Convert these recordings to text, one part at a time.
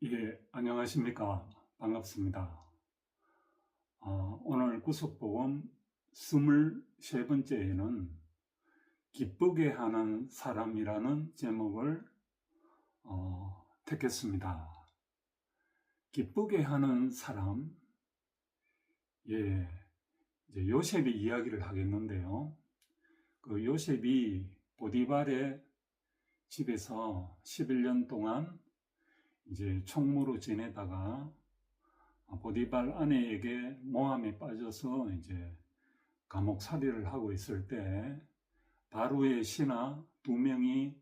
예, 안녕하십니까. 반갑습니다. 오늘 구속복음 23번째에는 기쁘게 하는 사람이라는 제목을 택했습니다. 기쁘게 하는 사람, 예, 이제 요셉이 이야기를 하겠는데요. 그 요셉이 보디발의 집에서 11년 동안 이제 총무로 지내다가 보디발 아내에게 모함에 빠져서 이제 감옥살이를 하고 있을 때 바로의 신하 2명이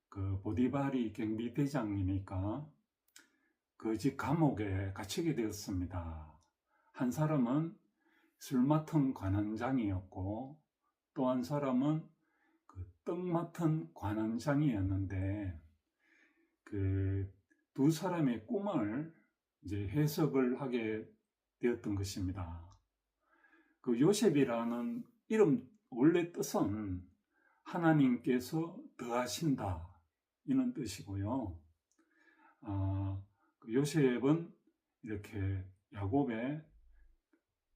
그 보디발이 경비대장이니까 그 집 감옥에 갇히게 되었습니다. 한 사람은 술 맡은 관원장이었고 또 한 사람은 그 떡 맡은 관원장이었는데 그 두 사람의 꿈을 이제 해석을 하게 되었던 것입니다. 그 요셉이라는 이름 원래 뜻은 하나님께서 더하신다 이런 뜻이고요. 그 요셉은 이렇게 야곱의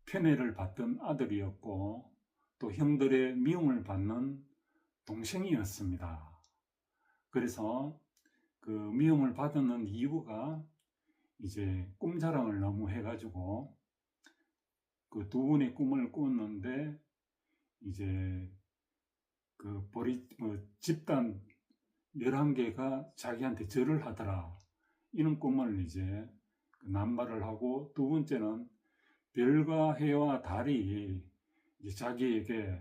편애를 받던 아들이었고 또 형들의 미움을 받는 동생이었습니다. 그래서 그 미움을 받는 이유가 이제 꿈자랑을 너무 해가지고 그 두 분의 꿈을 꾸었는데 이제 그 집단 11개가 자기한테 절을 하더라 이런 꿈을 이제 남발을 하고, 두 번째는 별과 해와 달이 이제 자기에게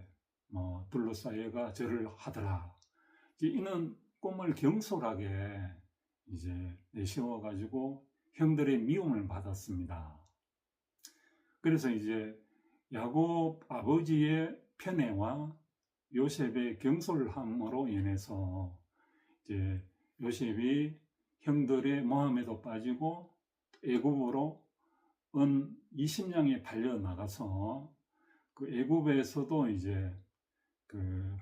둘러싸여가 절을 하더라 이런 꿈을 경솔하게 이제 내세워 가지고 형들의 미움을 받았습니다. 그래서 이제 야곱 아버지의 편애와 요셉의 경솔함으로 인해서 이제 요셉이 형들의 모함에도 빠지고 애굽으로 은 20냥에 팔려 나가서 그 애굽에서도 이제 그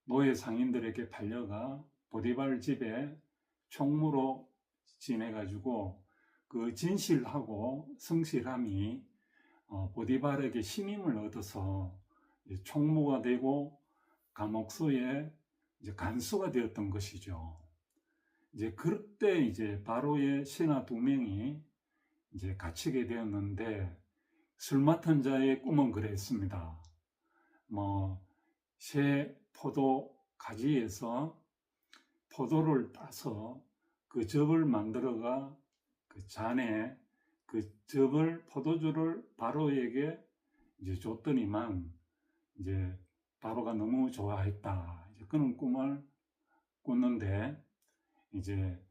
노예 상인들에게 팔려가 보디발 집에 총무로 지내가지고 그 진실하고 성실함이 보디발에게 신임을 얻어서 총무가 되고 감옥소에 이제 간수가 되었던 것이죠. 이제 그때 이제 바로의 신하 2명이 이제 갇히게 되었는데, 술 맡은 자의 꿈은 그랬습니다. 새 포도 가지에서 포도를 따서 그 즙을 만들어가 그 잔에 그 즙을 포도주를 바로에게 이제 줬더니만 이제 바로가 너무 좋아했다. 이제 그런 꿈을 꿨는데, 이제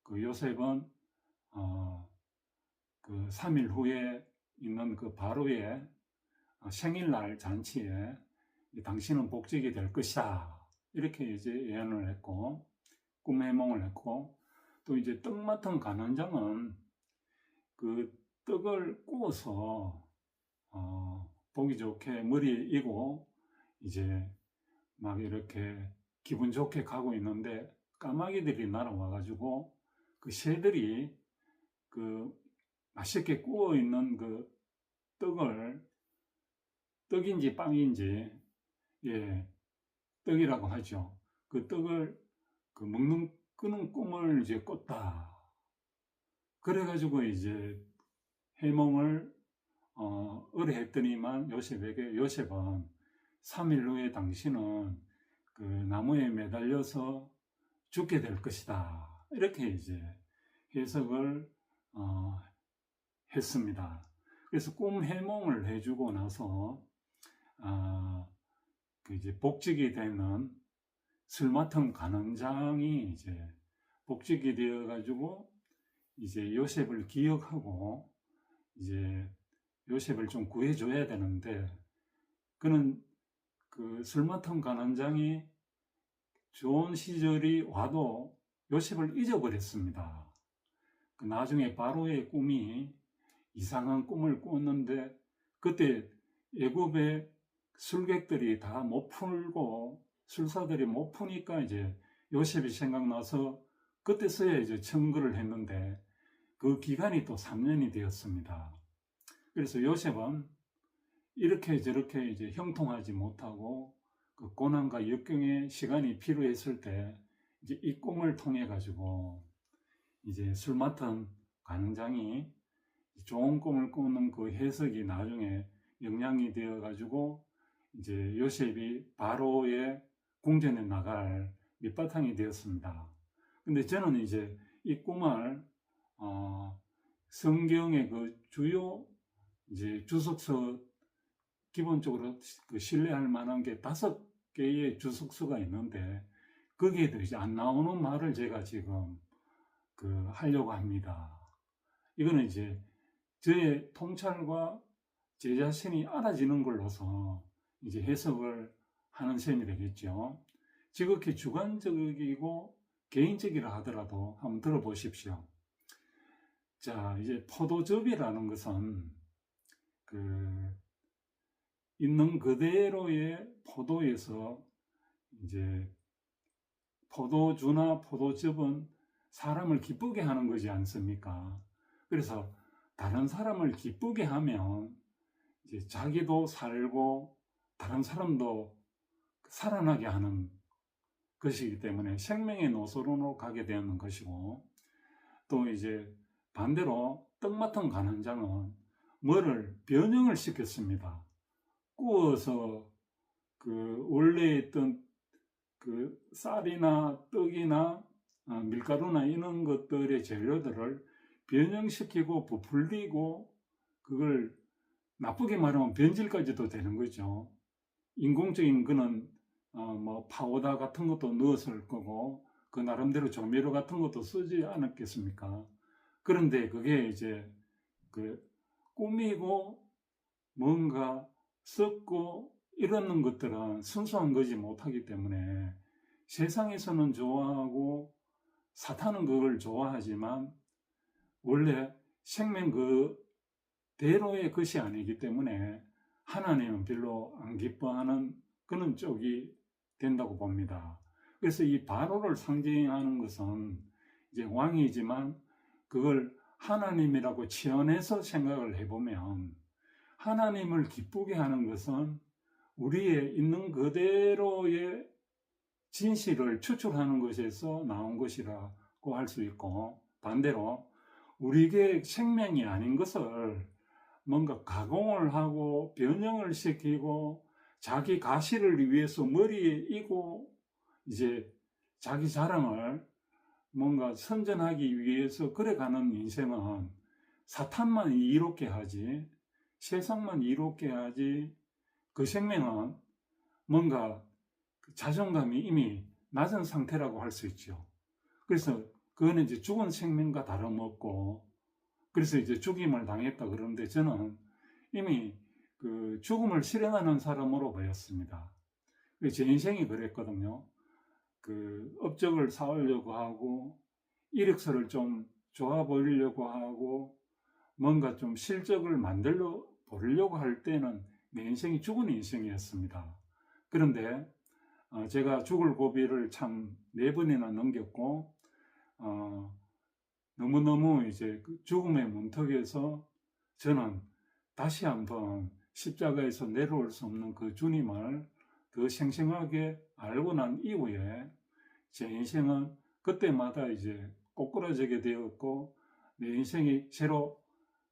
그 요셉은 그 3일 후에 있는 그 바로의 생일날 잔치에 당신은 복직이 될 것이다 이렇게 이제 예언을 했고 꿈 해몽을 했고, 또 이제 떡 맡은 간원장은 그 떡을 구워서 보기 좋게 머리에 이고 이제 막 이렇게 기분 좋게 가고 있는데 까마귀들이 날아와 가지고 그 새들이 그 맛있게 구워 있는 그 떡을, 떡인지 빵인지, 예, 떡이라고 하죠. 그 떡을 그 끄는 꿈을 이제 꿨다. 그래가지고 이제 해몽을 의뢰했더니만 요셉은 3일 후에 당신은 그 나무에 매달려서 죽게 될 것이다. 이렇게 이제 해석을 했습니다. 그래서 꿈 해몽을 해주고 나서 그 이제 복직이 되는 술 맡은 간원장이 이제 복직이 되어 가지고 이제 요셉을 기억하고 이제 요셉을 좀 구해줘야 되는데, 그는 그 술 맡은 간원장이 좋은 시절이 와도 요셉을 잊어버렸습니다. 그 나중에 바로의 꿈이 이상한 꿈을 꿨는데, 그때 애굽의 술객들이 다 못 풀고 술사들이 못 푸니까 이제 요셉이 생각나서 그때서야 이제 청구를 했는데 그 기간이 또 3년이 되었습니다. 그래서 요셉은 이렇게 저렇게 이제 형통하지 못하고 그 고난과 역경의 시간이 필요했을 때 이제 이 꿈을 통해 가지고 이제 술 맡은 관장이 좋은 꿈을 꾸는 그 해석이 나중에 영향이 되어 가지고 이제 요셉이 바로의 궁전에 나갈 밑바탕이 되었습니다. 근데 저는 이제 이 꿈을 성경의 그 주요 이제 주석서 기본적으로 그 신뢰할 만한 게 5개의 주석서가 있는데 거기에도 이제 안 나오는 말을 제가 지금 그 하려고 합니다. 이거는 이제 저의 통찰과 제 자신이 알아지는 걸로서 이제 해석을 하는 셈이 되겠죠. 지극히 주관적이고 개인적이라 하더라도 한번 들어보십시오. 자, 이제 포도즙이라는 것은 그 있는 그대로의 포도에서 이제 포도주나 포도즙은 사람을 기쁘게 하는 거지 않습니까? 그래서 다른 사람을 기쁘게 하면 이제 자기도 살고 다른 사람도 살아나게 하는 것이기 때문에 생명의 노선으로 가게 되는 것이고, 또 이제 반대로 떡 맡은 간원장은 뭐를 변형을 시켰습니다. 구워서 그 원래 있던 그 쌀이나 떡이나 밀가루나 이런 것들의 재료들을 변형시키고 부풀리고 그걸 나쁘게 말하면 변질까지도 되는 거죠. 인공적인 거는 뭐 파우더 같은 것도 넣었을 거고 그 나름대로 조미료 같은 것도 쓰지 않았겠습니까? 그런데 그게 이제 그 꾸미고 뭔가 썩고 이러는 것들은 순수한 거지 못하기 때문에 세상에서는 좋아하고 사탄은 그걸 좋아하지만 원래 생명 그대로의 것이 아니기 때문에 하나님은 별로 안 기뻐하는 그런 쪽이 된다고 봅니다. 그래서 이 바로를 상징하는 것은 이제 왕이지만 그걸 하나님이라고 치환해서 생각을 해보면 하나님을 기쁘게 하는 것은 우리의 있는 그대로의 진실을 추출하는 것에서 나온 것이라고 할 수 있고, 반대로 우리에게 생명이 아닌 것을 뭔가 가공을 하고 변형을 시키고 자기 가시를 위해서 머리에 이고 이제 자기 자랑을 뭔가 선전하기 위해서 그래가는 인생은 사탄만 이롭게 하지 세상만 이롭게 하지 그 생명은 뭔가 자존감이 이미 낮은 상태라고 할 수 있죠. 그래서 그거는 이제 죽은 생명과 다름없고 그래서 이제 죽임을 당했다 그러는데 저는 이미 그 죽음을 실행하는 사람으로 보였습니다. 제 인생이 그랬거든요. 그 업적을 쌓으려고 하고 이력서를 좀 좋아 보이려고 하고 뭔가 좀 실적을 만들어 보려고 할 때는 내 인생이 죽은 인생이었습니다. 그런데 제가 죽을 고비를 참 4번이나 넘겼고 너무너무 이제 그 죽음의 문턱에서 저는 다시 한번 십자가에서 내려올 수 없는 그 주님을 더 생생하게 알고 난 이후에 제 인생은 그때마다 이제 꼬꾸라지게 되었고 내 인생이 새로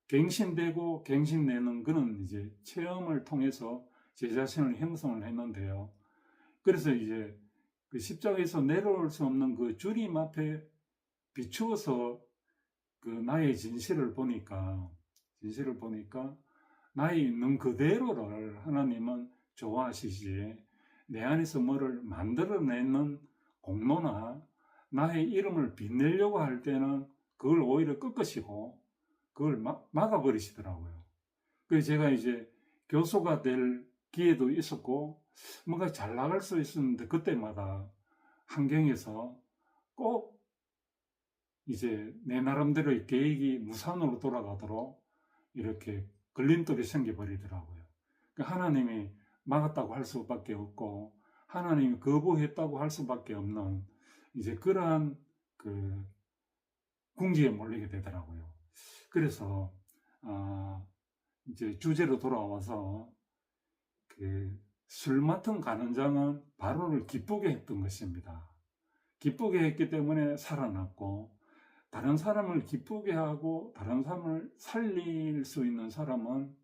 갱신되고 갱신되는 그런 이제 체험을 통해서 제 자신을 형성을 했는데요. 그래서 이제 그 십자가에서 내려올 수 없는 그 주님 앞에 비추어서 그 나의 진실을 보니까 나의 있는 그대로를 하나님은 좋아하시지 내 안에서 뭐를 만들어내는 공로나 나의 이름을 빛내려고 할 때는 그걸 오히려 꺾으시고 그걸 막아버리시더라고요. 그래서 제가 이제 교수가 될 기회도 있었고 뭔가 잘 나갈 수 있었는데 그때마다 환경에서 꼭 이제 내 나름대로의 계획이 무산으로 돌아가도록 이렇게 걸림돌이 생겨버리더라고요. 그러니까 하나님이 막았다고 할 수밖에 없고 하나님이 거부했다고 할 수밖에 없는 이제 그러한 그 궁지에 몰리게 되더라고요. 그래서 이제 주제로 돌아와서 술 맡은 간원장은 바로를 기쁘게 했던 것입니다. 기쁘게 했기 때문에 살아났고, 다른 사람을 기쁘게 하고 다른 사람을 살릴 수 있는 사람은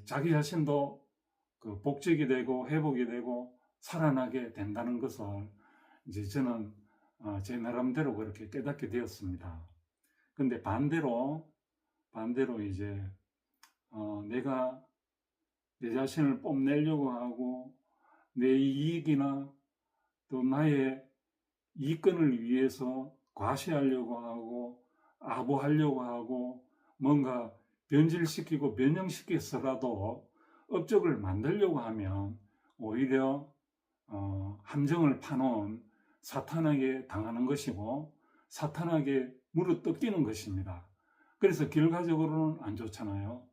자기 자신도 그 복직이 되고 회복이 되고 살아나게 된다는 것을 이제 저는 제 나름대로 그렇게 깨닫게 되었습니다. 근데 반대로 이제 내가 내 자신을 뽐내려고 하고 내 이익이나 또 나의 이권을 위해서 과시하려고 하고 아부하려고 하고 뭔가 변질시키고 변형시켜서라도 업적을 만들려고 하면 오히려 함정을 파놓은 사탄에게 당하는 것이고 사탄에게 물어뜯기는 것입니다. 그래서 결과적으로는 안 좋잖아요.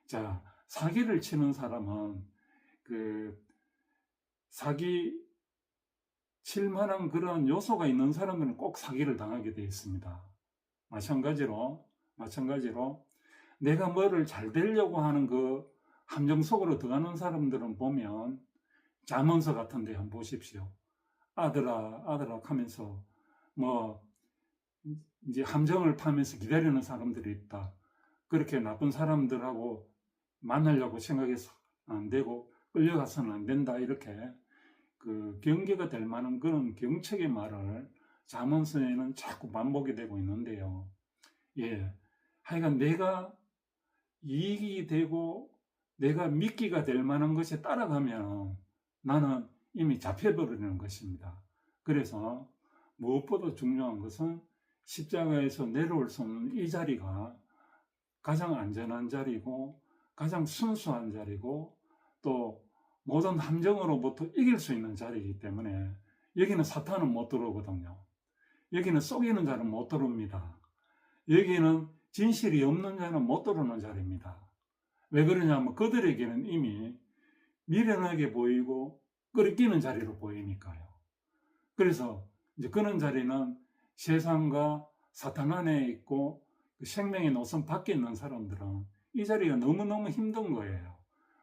자, 사기를 치는 사람은 사기 칠 만한 그런 요소가 있는 사람들은 꼭 사기를 당하게 되어 있습니다. 마찬가지로 내가 뭐를 잘 되려고 하는 그 함정 속으로 들어가는 사람들은 보면 잠언서 같은 데 한번 보십시오. 아들아 하면서 이제 함정을 파면서 기다리는 사람들이 있다. 그렇게 나쁜 사람들하고 만나려고 생각해서 안 되고 끌려가서는 안 된다. 이렇게 경계가 될 만한 그런 경책의 말을 잠언서에는 자꾸 반복이 되고 있는데요. 하여간 내가 이익이 되고 내가 미끼가 될 만한 것에 따라가면 나는 이미 잡혀버리는 것입니다. 그래서 무엇보다 중요한 것은 십자가에서 내려올 수 없는 이 자리가 가장 안전한 자리고 가장 순수한 자리고 또 모든 함정으로부터 이길 수 있는 자리이기 때문에 여기는 사탄은 못 들어오거든요. 여기는 속이는 자는 못 들어옵니다. 여기는 진실이 없는 자는 못 들어오는 자리입니다. 왜 그러냐면 그들에게는 이미 미련하게 보이고 끓이끼는 자리로 보이니까요. 그래서 이제 그런 자리는 세상과 사탄 안에 있고 생명의 노선 밖에 있는 사람들은 이 자리가 너무너무 힘든 거예요.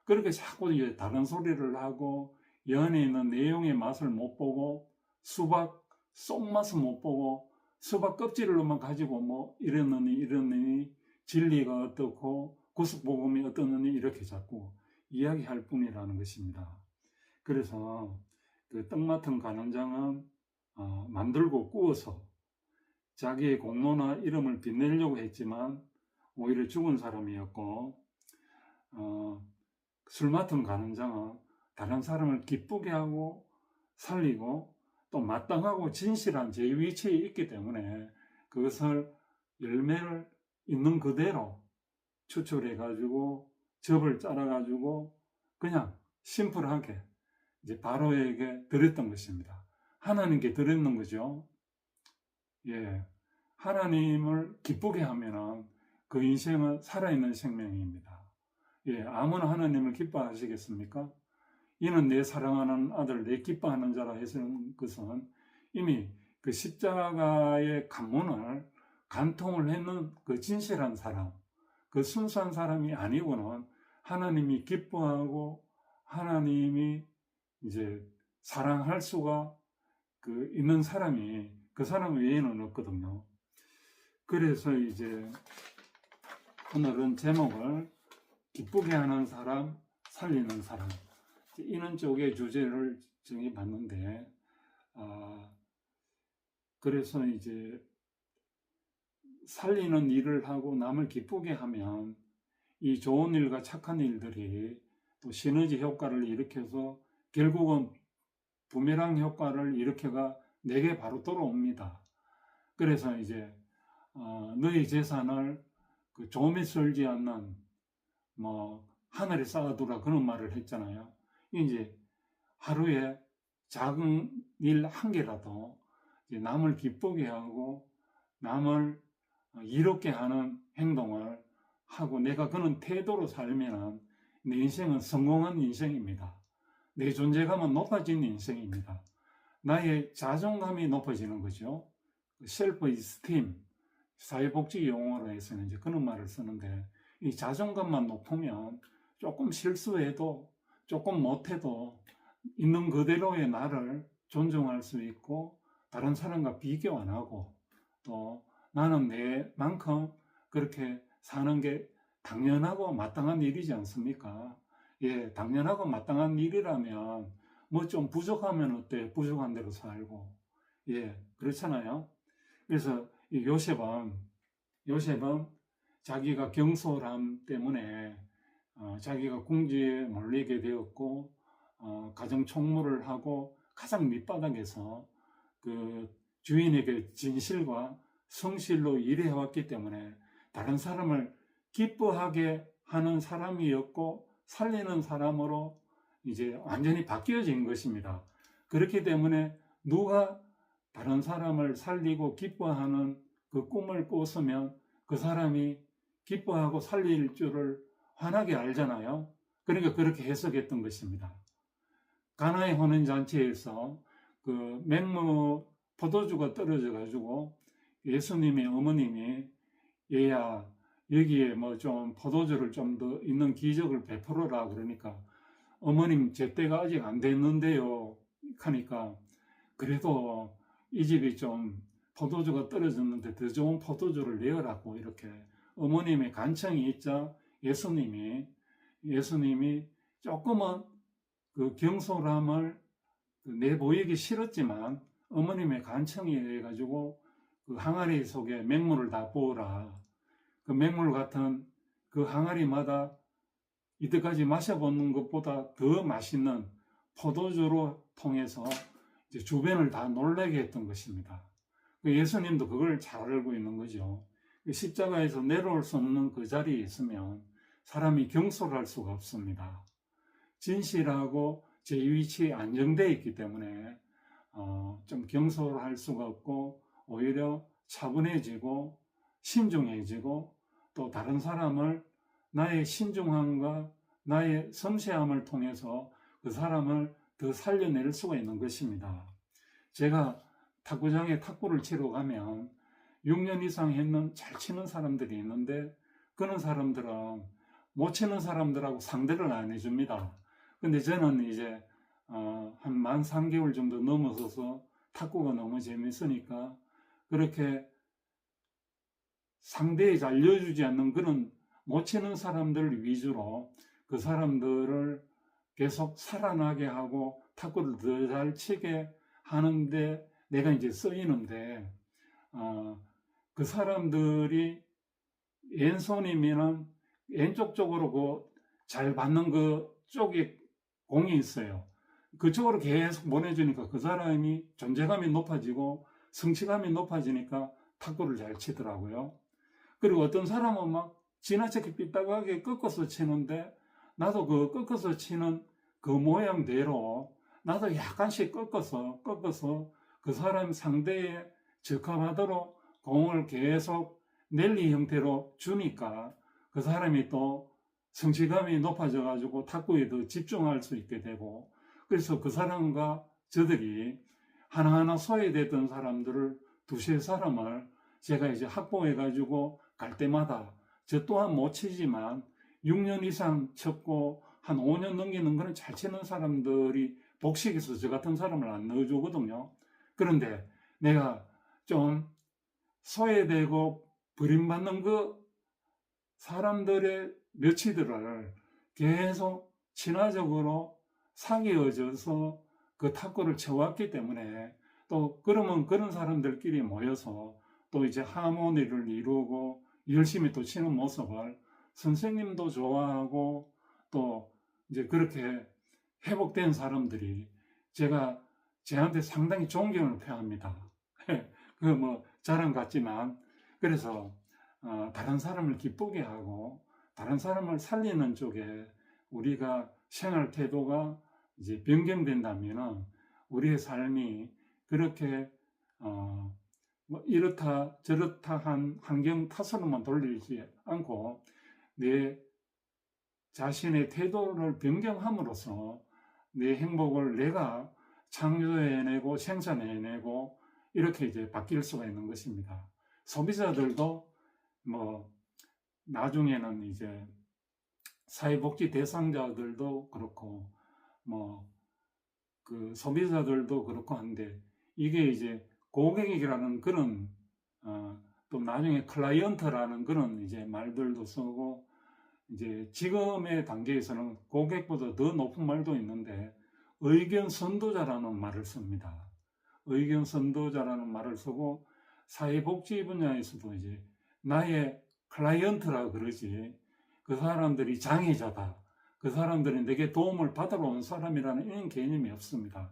그렇게 자꾸 이제 다른 소리를 하고 연에 있는 내용의 맛을 못 보고 수박 속맛을 못 보고 수박 껍질로만 가지고 이러느니 진리가 어떻고 구속복음이 어떠느니 이렇게 자꾸 이야기할 뿐이라는 것입니다. 그래서 그 떡 맡은 간원장은 만들고 구워서 자기의 공로나 이름을 빛내려고 했지만 오히려 죽은 사람이었고 술 맡은 간원장은 다른 사람을 기쁘게 하고 살리고 또 마땅하고 진실한 제 위치에 있기 때문에 그것을 열매를 있는 그대로 추출해가지고 접을 짜라가지고 그냥 심플하게 이제 바로에게 드렸던 것입니다. 하나님께 드렸는 거죠. 하나님을 기쁘게 하면은 그 인생은 살아있는 생명입니다. 아무나 하나님을 기뻐하시겠습니까? 이는 내 사랑하는 아들, 내 기뻐하는 자라 해서는 것은 이미 그 십자가의 관문을 간통을 했는 그 진실한 사람, 그 순수한 사람이 아니고는 하나님이 기뻐하고 하나님이 이제 사랑할 수가 있는 사람이 그 사람 외에는 없거든요. 그래서 이제 오늘은 제목을 기쁘게 하는 사람, 살리는 사람 이런 쪽의 주제를 정해봤는데 그래서 이제 살리는 일을 하고 남을 기쁘게 하면 이 좋은 일과 착한 일들이 또 시너지 효과를 일으켜서 결국은 부메랑 효과를 일으켜가 내게 바로 돌아옵니다. 그래서 이제 너희 재산을 조미 썰지 않는 하늘에 쌓아두라 그런 말을 했잖아요. 이제 하루에 작은 일 한 개라도 남을 기쁘게 하고 남을 이롭게 하는 행동을 하고 내가 그런 태도로 살면 내 인생은 성공한 인생입니다. 내 존재감은 높아진 인생입니다. 나의 자존감이 높아지는 거죠. 셀프 이스팀, 사회복지 용어로 해서는 이제 그런 말을 쓰는데, 이 자존감만 높으면 조금 실수해도, 조금 못해도 있는 그대로의 나를 존중할 수 있고, 다른 사람과 비교 안 하고, 또 나는 내만큼 그렇게 사는 게 당연하고 마땅한 일이지 않습니까? 예, 당연하고 마땅한 일이라면 뭐 좀 부족하면 어때? 부족한 대로 살고. 예, 그렇잖아요. 그래서 이 요셉은 자기가 경솔함 때문에 자기가 궁지에 몰리게 되었고, 가정 총무를 하고 가장 밑바닥에서 그 주인에게 진실과 성실로 일해왔기 때문에 다른 사람을 기뻐하게 하는 사람이었고, 살리는 사람으로 이제 완전히 바뀌어진 것입니다. 그렇기 때문에 누가 다른 사람을 살리고 기뻐하는 그 꿈을 꿨으면 그 사람이 기뻐하고 살릴 줄을 환하게 알잖아요. 그러니까 그렇게 해석했던 것입니다. 가나의 혼인잔치에서 그 맹모 포도주가 떨어져 가지고 예수님의 어머님이, 얘야 여기에 뭐 좀 포도주를 좀 더 있는 기적을 베풀어라 그러니까, 어머님 제 때가 아직 안 됐는데요 하니까, 그래도 이 집이 좀 포도주가 떨어졌는데 더 좋은 포도주를 내어라고 이렇게 어머님의 간청이 있자 예수님이 조금은 그 경솔함을 내보이기 싫었지만 어머님의 간청이 해가지고 그 항아리 속에 맹물을 다 부어라. 그 맹물 같은 그 항아리마다 이때까지 마셔보는 것보다 더 맛있는 포도주로 통해서 이제 주변을 다 놀라게 했던 것입니다. 예수님도 그걸 잘 알고 있는 거죠. 십자가에서 내려올 수 없는 그 자리에 있으면 사람이 경솔할 수가 없습니다. 진실하고 제 위치에 안정되어 있기 때문에 좀 경솔할 수가 없고, 오히려 차분해지고 신중해지고, 또 다른 사람을 나의 신중함과 나의 섬세함을 통해서 그 사람을 더 살려낼 수가 있는 것입니다. 제가 탁구장에 탁구를 치러 가면 6년 이상 했는 잘 치는 사람들이 있는데, 그런 사람들은 못 치는 사람들하고 상대를 안 해줍니다. 근데 저는 이제 한 만 3개월 정도 넘어서서 탁구가 너무 재밌으니까 그렇게 상대에 알려주지 않는 그런 못 치는 사람들 위주로 그 사람들을 계속 살아나게 하고 탁구를 더 잘 치게 하는데 내가 이제 쓰이는데, 그 사람들이 왼손이면 왼쪽 쪽으로 그 잘 받는 그 쪽에 공이 있어요. 그쪽으로 계속 보내주니까 그 사람이 존재감이 높아지고 성취감이 높아지니까 탁구를 잘 치더라고요. 그리고 어떤 사람은 막 지나치게 삐딱하게 꺾어서 치는데, 나도 그 꺾어서 치는 그 모양대로 나도 약간씩 꺾어서 그 사람 상대에 적합하도록 공을 계속 랠리 형태로 주니까 그 사람이 또 성취감이 높아져 가지고 탁구에 더 집중할 수 있게 되고, 그래서 그 사람과 저들이 하나하나 소외됐던 사람들을 두세 사람을 제가 이제 확보해 가지고 갈 때마다, 저 또한 못 치지만 6년 이상 쳤고 한 5년 넘기는 거는 잘 치는 사람들이 복식해서 저 같은 사람을 안 넣어주거든요. 그런데 내가 좀 소외되고 버림받는 그 사람들의 며치들을 계속 친화적으로 사귀어져서 그 탁구를 쳐왔기 때문에, 또 그러면 그런 사람들끼리 모여서 또 이제 하모니를 이루고 열심히 또 치는 모습을 선생님도 좋아하고, 또 이제 그렇게 회복된 사람들이 제한테 상당히 존경을 표합니다. 그 뭐 자랑 같지만, 그래서 다른 사람을 기쁘게 하고 다른 사람을 살리는 쪽에 우리가 생활 태도가 이제 변경된다면 우리의 삶이 그렇게 뭐 이렇다 저렇다 한 환경 탓으로만 돌리지 않고 내 자신의 태도를 변경함으로써 내 행복을 내가 창조해내고 생산해내고 이렇게 이제 바뀔 수가 있는 것입니다. 소비자들도 뭐 나중에는 이제 사회복지 대상자들도 그렇고 뭐 그 소비자들도 그렇고 한데 이게 이제 고객이라는 그런 또 나중에 클라이언트라는 그런 이제 말들도 쓰고 이제 지금의 단계에서는 고객보다 더 높은 말도 있는데 의견 선도자라는 말을 씁니다. 의견 선도자라는 말을 쓰고 사회복지 분야에서도 이제 나의 클라이언트라 그러지 그 사람들이 장애자다. 그 사람들이 내게 도움을 받으러 온 사람이라는 이런 개념이 없습니다.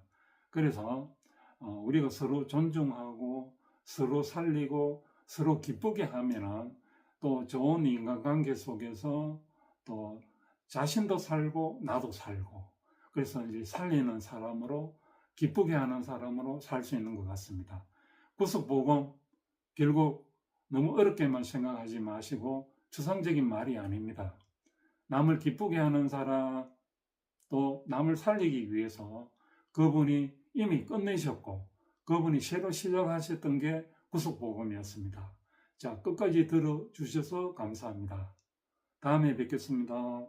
그래서 우리가 서로 존중하고 서로 살리고 서로 기쁘게 하면은 또 좋은 인간관계 속에서 또 자신도 살고 나도 살고 그래서 이제 살리는 사람으로 기쁘게 하는 사람으로 살 수 있는 것 같습니다. 구속복음 결국 너무 어렵게만 생각하지 마시고 추상적인 말이 아닙니다. 남을 기쁘게 하는 사람 또 남을 살리기 위해서 그분이 이미 끝내셨고 그분이 새로 시작하셨던 게 구속복음이었습니다. 자, 끝까지 들어주셔서 감사합니다. 다음에 뵙겠습니다.